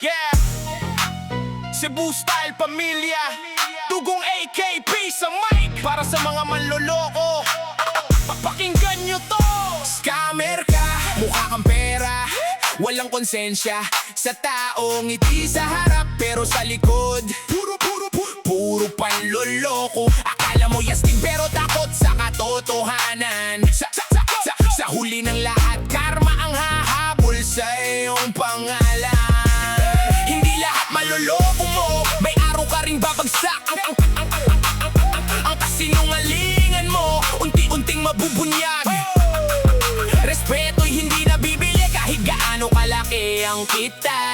Yeah, Cebu Style Pamilya, Dugong AKP sa mic. Para sa mga manloloko, pakinggan nyo to. Scammer ka, mukha kang pera, walang konsensya sa taong ngiti sa harap, pero sa likod puro panloloko. Akala mo yastig pero takot sa katotohanan. Sa huli ng lahat, karma ang hahabol sa iyong pangalan. Hindi lahat maloloko mo, may araw ka ring babagsak. Ang kasinungalingan mo, unti-unting mabubunyag. Respeto'y hindi nabibili kahit gaano kalaki ang kita.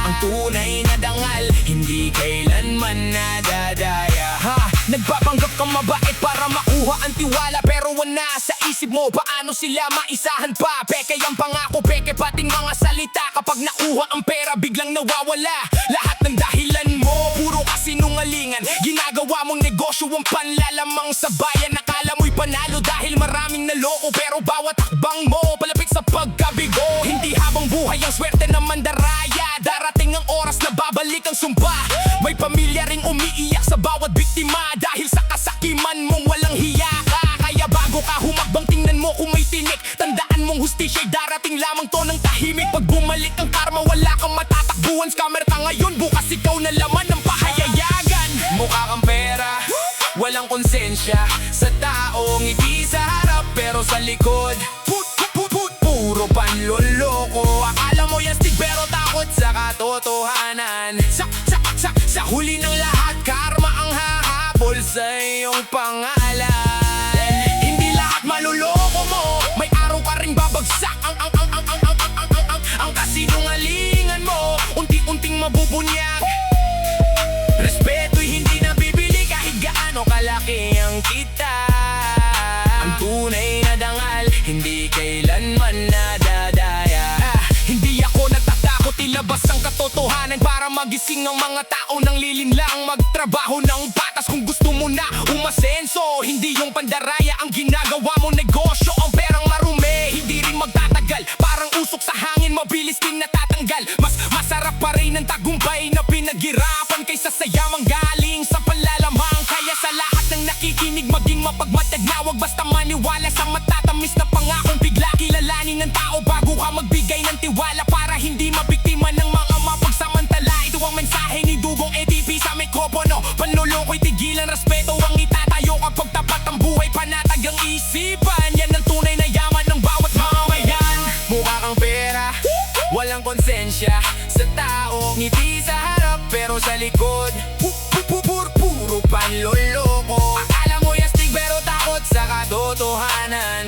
Ang tunay na dangal, hindi kailanman nadadaya. Nagpapanggap kang mabait para makuha ang tiwala, pero wala sa isip mo paano sila maisahan pa. Peke ang pangako, peke pating mga salita. Kapag nakuha ang pera, biglang nawawala lahat ng dahilan mo. Puro kasinungalingan, ginagawa mong negosyo ang panlalamang sa bayan. Nakala mo'y panalo dahil maraming naloko, pero bawat hakbang mo palapit sa pagkabigo. Hindi habang buhay ang swerte ng mandaraya, darating ang oras na babalik ang sumpa. May pamilya ring umiiyak sa bawat biktima dahil sa kasakiman mong walang hiya ka. Kaya bago ka humakbang, tingnan mo kung may tinik. Tandaan mong hustisya'y darating lamang to ng tahimik. Pag bumalik ang karma, wala kang matatakbuhan. Scammer ka ngayon, bukas ikaw na laman ng pahayayagan. Mukha kang pera, walang konsensya sa taong ngiti sa harap, pero sa likod puro panloloko. Akala mo yastig pero takot sa katotohanan. Sa huli ng lahat, karma ang hahabol sa iyong pangalan. Hindi lahat maluloko mo, may araw ka ring babagsak. Ang kasinungalingan mo, unti-unting mabubunyag. Respeto'y hindi nabibili kahit gaano kalaki ang kita. Ang tunay na dangal, hindi kailanman nadadaya. Hindi ako natatakot ilabas ang katotohanan para magising ang mga tao nang lilinlang magtrabaho ng batas. Kung gusto mo na umasenso, hindi yung pandaraya ang ginagawa mo negosyo. Ang perang marumi, hindi rin magtatagal. Parang usok sa hangin, mabilis din natatanggal. Mas masarap pa rin ang tagumpay na pinaghirapan kaysa sa yamang galing sa panlalamang. Kaya sa lahat ng nakikinig, maging mapagmatag na wag basta maniwala sa matatamis na pangakong bigla. Kilalanin ng tao bago ka magbigay ng tiwala para hindi mabiktima ng mga mapagsamantala. Ito ang mensahe ni Dugong AKP sa mikropono. Panloloko'y tigilan, respeto ang itatayo kapag tapat ang buhay, panatag ang isipan. Yan ang tunay na yaman ng bawat mamayan. Mukha kang pera, walang konsensya sa taong ngiti sa harap, pero sa likod puro panloloko. Akala mo yastig pero takot sa katotohanan.